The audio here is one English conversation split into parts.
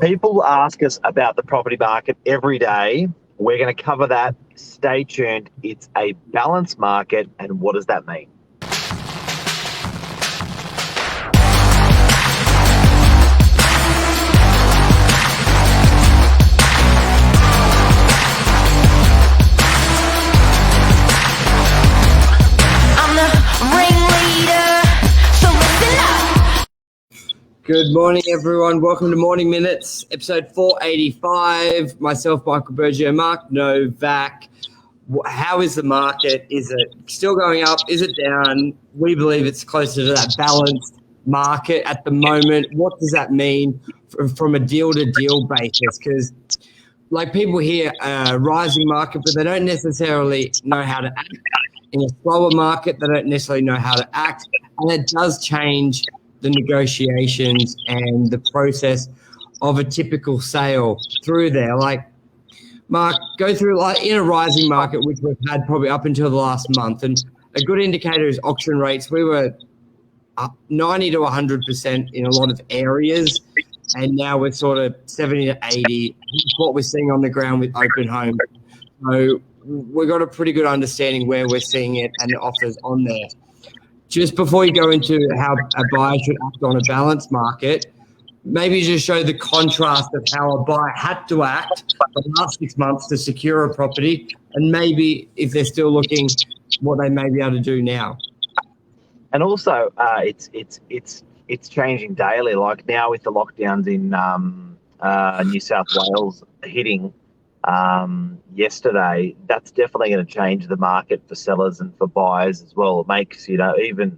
People ask us about the property market every day. We're going to cover that. Stay tuned. It's a balanced market, and what does that mean? Good morning, everyone. Welcome to Morning Minutes, episode 485. Myself, Michael Berger, Mark Novak. How is the market? Is it still going up? Is it down? We believe it's closer to that balanced market at the moment. What does that mean from a deal-to-deal basis? Because like people hear rising market, but they don't necessarily know how to act. In a slower market, they don't necessarily know how to act. And it does change the negotiations and the process of a typical sale through there. Like, Mark, go through like in a rising market, which we've had probably up until the last month. And a good indicator is auction rates. We were up 90 to 100% in a lot of areas. And now we're sort of 70 to 80. That's what we're seeing on the ground with open home. So we've got a pretty good understanding where we're seeing it and the offers on there. Just before you go into how a buyer should act on a balanced market, maybe just show the contrast of how a buyer had to act for the last 6 months to secure a property, and maybe if they're still looking, what they may be able to do now. And also, it's changing daily. Like now with the lockdowns in New South Wales hitting yesterday, that's definitely going to change the market for sellers and for buyers as well. It makes, even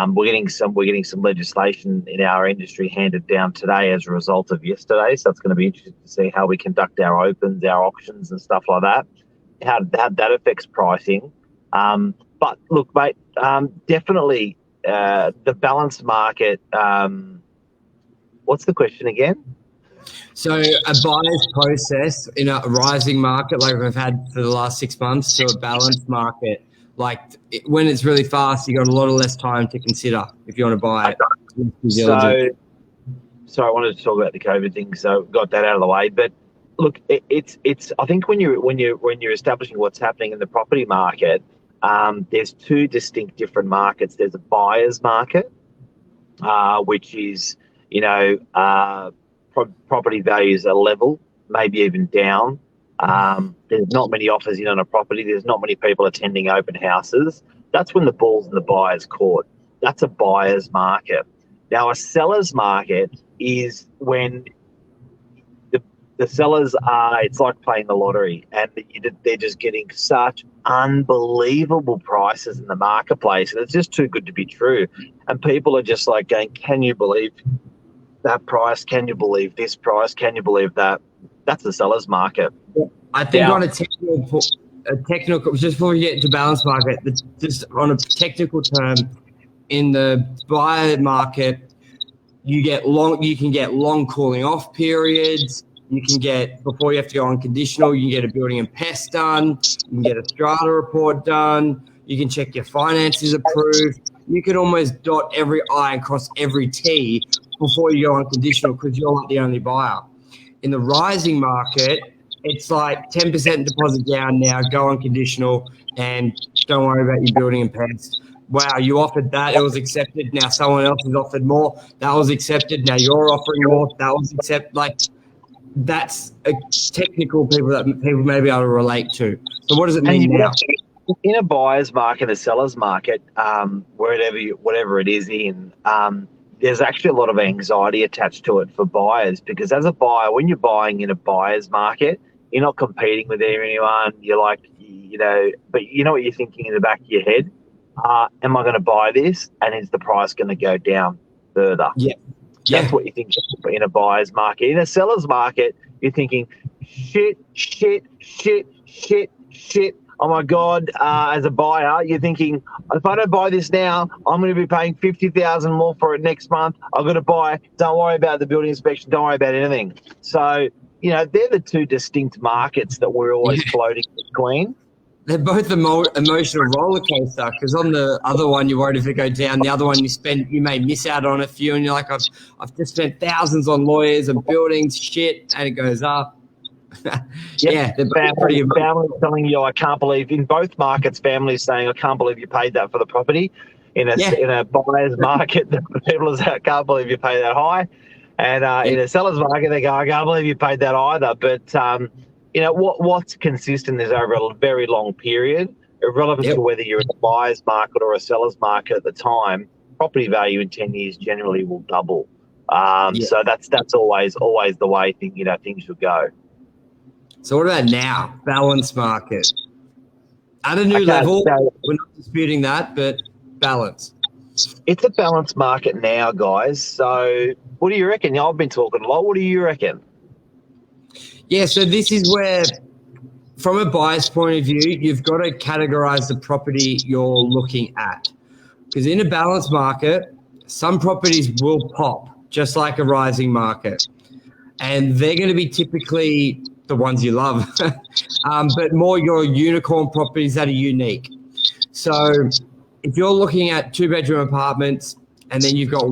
we're getting some legislation in our industry handed down today as a result of yesterday. So it's going to be interesting to see how we conduct our opens, our auctions and stuff like that, how that affects pricing. But look, mate, definitely the balanced market. What's the question again? So a buyer's process in a rising market like we've had for the last 6 months to a balanced market, like when it's really fast, you got a lot of less time to consider if you want to buy it. So I wanted to talk about the COVID thing, so got that out of the way. But look, it's I think when you're establishing what's happening in the property market, there's two distinct different markets. There's a buyer's market, which is property values are level, maybe even down. There's not many offers in on a property. There's not many people attending open houses. That's when the ball's in the buyer's court. That's a buyer's market. Now, a seller's market is when the sellers are, it's like playing the lottery, and they're just getting such unbelievable prices in the marketplace. And it's just too good to be true. And people are just like going, can you believe that price? Can you believe this price? Can you believe that? That's the seller's market. I think on a technical, just before we get to balance market, just on a technical term, in the buyer market, you can get long cooling off periods. You can get, before you have to go on conditional, you can get a building and pest done. You can get a strata report done. You can check your finances approved. You can almost dot every I and cross every T before you go on conditional because you're not the only buyer. In the rising market, it's like 10% deposit down now, go on conditional, and don't worry about your building and pest. Wow, you offered that, it was accepted. Now someone else has offered more, that was accepted. Now you're offering more, that was accepted. Like, that's a technical people may be able to relate to. So what does it mean now? In a buyer's market, a seller's market, whatever it is in, there's actually a lot of anxiety attached to it for buyers, because as a buyer, when you're buying in a buyer's market, you're not competing with anyone. You're like, but you know what you're thinking in the back of your head? Am I going to buy this? And is the price going to go down further? Yeah. That's what you think in a buyer's market. In a seller's market, you're thinking, shit. Oh my God, as a buyer, you're thinking, if I don't buy this now, I'm going to be paying $50,000 more for it next month. I've got to buy. Don't worry about the building inspection. Don't worry about anything. So, they're the two distinct markets that we're always floating between. they're both emotional roller coaster, because on the other one you're worried if it go down, the other one you may miss out on a few, and you're like, I've just spent thousands on lawyers and buildings, shit, and it goes up. Yeah, they're both pretty emotional. Families telling you, I can't believe, in both markets, families saying, I can't believe you paid that for the property. In a buyer's market, the people say, I can't believe you pay that high. And in a seller's market, they go, I can't believe you paid that either. But, what's consistent is over a very long period, irrelevant to whether you're in a buyer's market or a seller's market at the time, property value in 10 years generally will double. So that's always the way things should go. So what about now? Balance market. At a new level, we're not disputing that, but balance. It's a balanced market now, guys. So what do you reckon? I've been talking a lot. What do you reckon? Yeah, so this is where, from a buyer's point of view, you've got to categorize the property you're looking at. Because in a balanced market, some properties will pop, just like a rising market. And they're going to be typically the ones you love, but more your unicorn properties that are unique. So if you're looking at 2-bedroom apartments and then you've got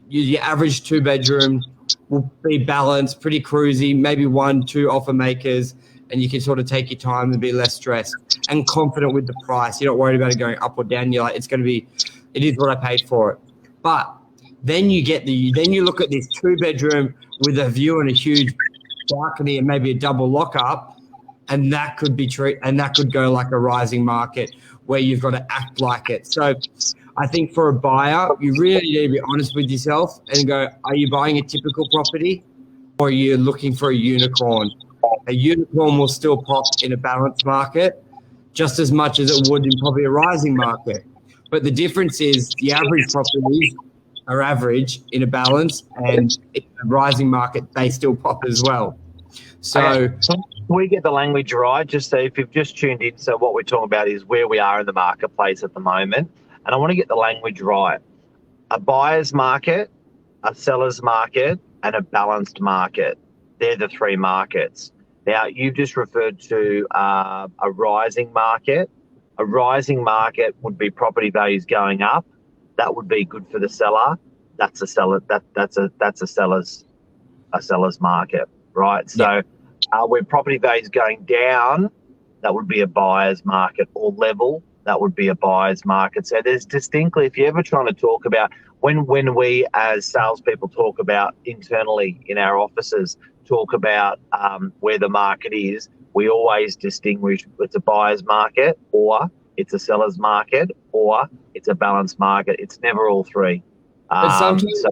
your average 2-bedroom will be balanced, pretty cruisy, maybe 1-2 offer makers, and you can sort of take your time and be less stressed and confident with the price. You're not worried about it going up or down. You're like, it is what I paid for it. But then you look at this 2-bedroom with a view and a huge balcony and maybe a double lockup, and that could go like a rising market where you've got to act like it. So I think for a buyer, you really need to be honest with yourself and go, are you buying a typical property or are you looking for a unicorn? A unicorn will still pop in a balanced market just as much as it would in probably a rising market. But the difference is the average properties are average in a balance, and in a rising market, they still pop as well. So we get the language right, just so if you've just tuned in, so what we're talking about is where we are in the marketplace at the moment. And I want to get the language right. A buyer's market, a seller's market, and a balanced market. They're the three markets. Now, you've just referred to a rising market. A rising market would be property values going up. That would be good for the seller. That's a seller. That's a seller's market, right? So, where property values going down, that would be a buyer's market, or level. That would be a buyer's market. So there's distinctly, if you're ever trying to talk about when we as salespeople talk about internally in our offices, talk about where the market is, we always distinguish it's a buyer's market, or it's a seller's market, or it's a balanced market. It's never all three. But sometimes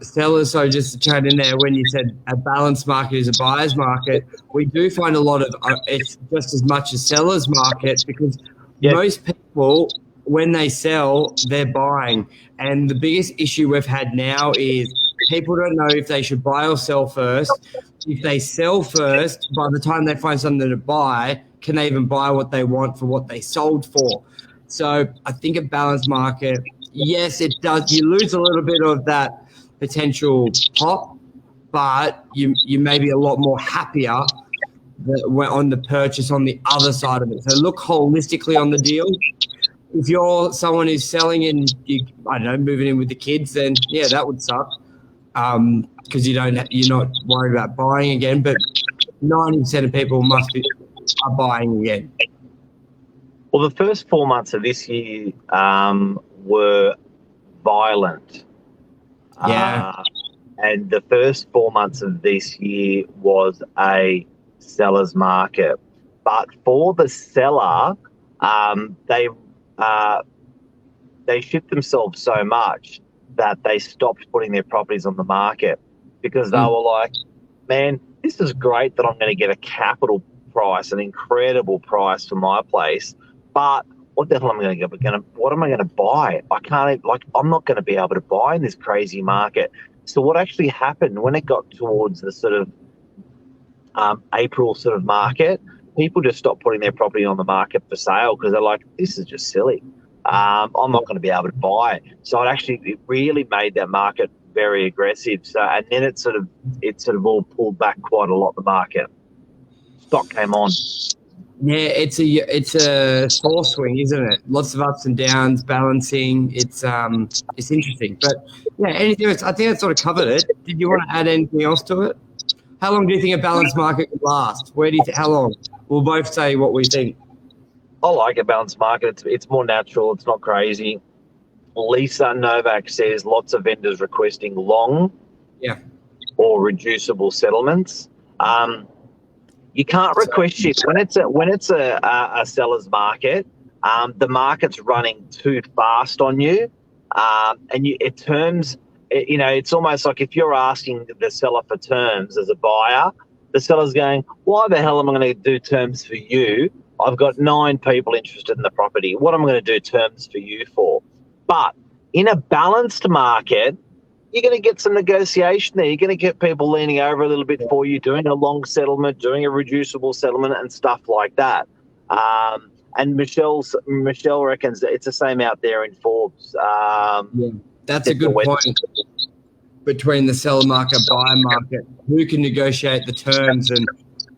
sellers, so just to chat in there, when you said a balanced market is a buyer's market, we do find a lot of it's just as much a seller's market, because most people, when they sell, they're buying. And the biggest issue we've had now is people don't know if they should buy or sell first. If they sell first, by the time they find something to buy, can they even buy what they want for what they sold for? So I think a balanced market, yes, it does. You lose a little bit of that potential pop, but you may be a lot more happier on the purchase on the other side of it. So look holistically on the deal. If you're someone who's selling and moving in with the kids, then yeah, that would suck, because you're not worried about buying again. But 90% of people are buying again. Well, the first 4 months of this year were violent. And the first 4 months of this year was a seller's market. But for the seller, they shit themselves so much that they stopped putting their properties on the market, because they were like, man, this is great that I'm going to get a capital price, an incredible price for my place, but what the hell am I going to get? What am I going to buy? I'm not going to be able to buy in this crazy market. So what actually happened when it got towards the sort of April sort of market, people just stopped putting their property on the market for sale, because they're like, this is just silly. I'm not going to be able to buy. So it really made that market very aggressive. So, and then it sort of all pulled back quite a lot, the market. Stock came on. Yeah, it's a sore swing, isn't it? Lots of ups and downs, balancing. It's interesting, but yeah. Anything else? I think I sort of covered it. Did you want to add anything else to it? How long do you think a balanced market could last? Where do you how long? We'll both say what we think. I like a balanced market. It's more natural. It's not crazy. Lisa Novak says lots of vendors requesting long Yeah. or reducible settlements. You can't request shit when it's a seller's market. The market's running too fast on you, and it's almost like if you're asking the seller for terms as a buyer, the seller's going, "Why the hell am I going to do terms for you? I've got 9 people interested in the property. What am I going to do terms for you for?" But in a balanced market, you're going to get some negotiation there. You're going to get people leaning over a little bit for you, doing a long settlement, doing a reducible settlement and stuff like that. And Michelle reckons that it's the same out there in Forbes. Yeah, that's a good point. Between the seller market, buyer market, who can negotiate the terms? And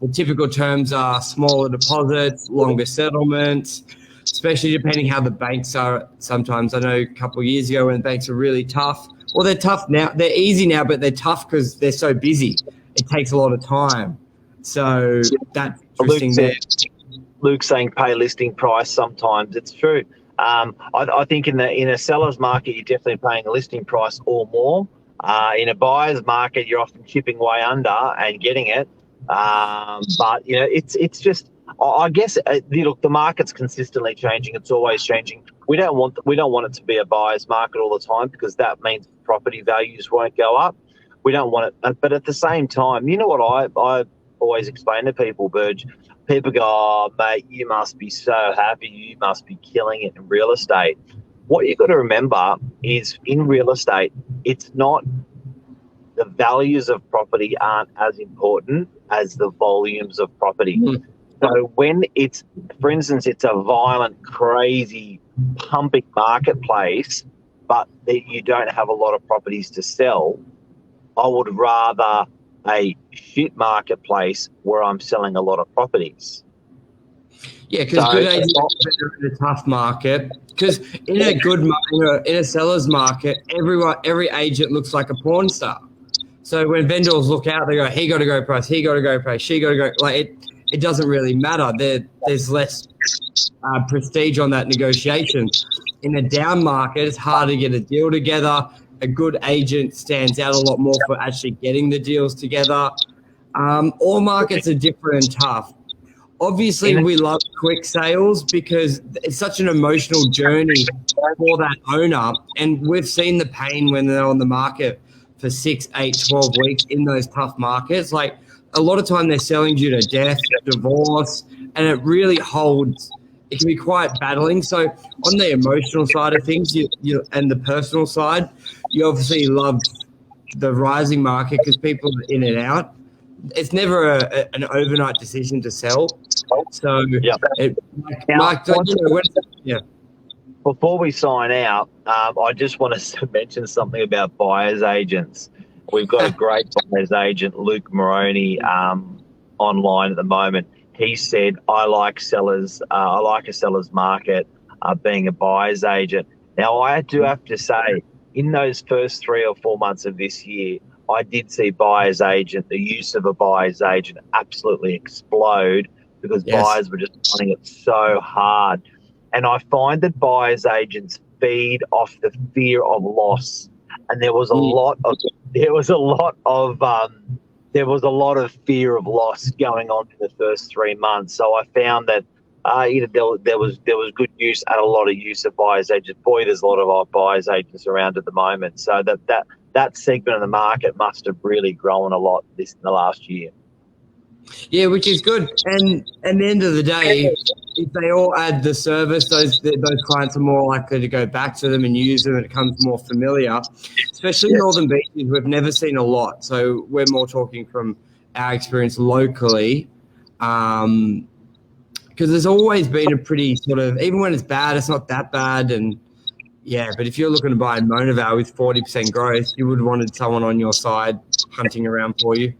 the typical terms are smaller deposits, longer settlements, especially depending how the banks are. Sometimes I know a couple of years ago when banks were really tough. Well, they're tough now. They're easy now, but they're tough because they're so busy. It takes a lot of time. So that's interesting. Luke's saying pay listing price sometimes. It's true. I think in a seller's market, you're definitely paying a listing price or more. In a buyer's market, you're often chipping way under and getting it. But it's just, I guess, look, the market's consistently changing. It's always changing. We don't want it to be a buyer's market all the time because that means property values won't go up. We don't want it, but at the same time, you know what I always explain to people, Burge. People go, "Oh, mate, you must be so happy. You must be killing it in real estate." What you've got to remember is in real estate, it's not the values of property aren't as important as the volumes of property. So when it's, for instance, it's a violent, crazy, pumping marketplace, but you don't have a lot of properties to sell, I would rather a shit marketplace where I'm selling a lot of properties. Yeah, because good agents are better in a tough market. Because in a good in a seller's market, every agent looks like a porn star. So when vendors look out, they go, "He got to go price. He got to go price. She got to go." Like it doesn't really matter. There's less prestige on that negotiation. In a down market, it's hard to get a deal together. A good agent stands out a lot more for actually getting the deals together. All markets are different and tough. Obviously, we love quick sales because it's such an emotional journey for that owner. And we've seen the pain when they're on the market for 6, 8, 12 weeks in those tough markets. Like a lot of time they're selling due to death, divorce, and it really holds. It can be quite battling. So on the emotional side of things you and the personal side, you obviously love the rising market because people are in and out. It's never an overnight decision to sell. So, Mike, Before we sign out, I just want to mention something about buyer's agents. We've got a great buyer's agent, Luke Moroney, online at the moment. He said, I like sellers. I like a seller's market, being a buyer's agent. Now, I do have to say, in those first 3 or 4 months of this year, I did see buyer's agent, the use of a buyer's agent absolutely explode because buyers were just finding it so hard. And I find that buyer's agents feed off the fear of loss. And there was a lot of fear of loss going on in the first 3 months. So I found that there was good use and a lot of use of buyer's agents. Boy, there's a lot of our buyer's agents around at the moment. So that segment of the market must have really grown a lot in the last year. Yeah, which is good. And at the end of the day, if they all add the service, those clients are more likely to go back to them and use them, and it becomes more familiar. Especially Northern Beaches, we've never seen a lot. So we're more talking from our experience locally, because there's always been a pretty sort of, even when it's bad, it's not that bad. And yeah, but if you're looking to buy a Monoval with 40% growth, you would have wanted someone on your side hunting around for you.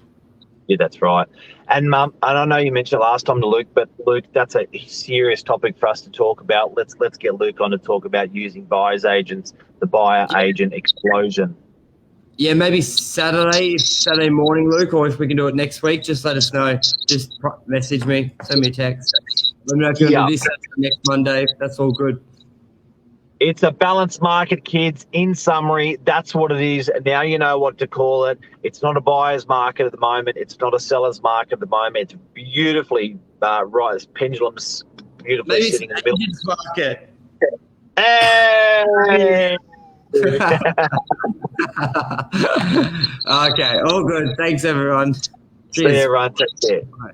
Yeah, that's right. And and I know you mentioned last time to Luke, but Luke, that's a serious topic for us to talk about. Let's get Luke on to talk about using buyer's agents, the buyer agent explosion. Yeah, maybe Saturday morning, Luke, or if we can do it next week, just let us know. Just message me, send me a text. Let me know if you want to do this next Monday. That's all good. It's a balanced market, kids. In summary, that's what it is. Now you know what to call it. It's not a buyer's market at the moment. It's not a seller's market at the moment. It's beautifully right. Pendulums beautifully Maybe sitting in the middle. it's market. Hey! Okay, all good. Thanks, everyone. See you, everyone. Take care. Bye.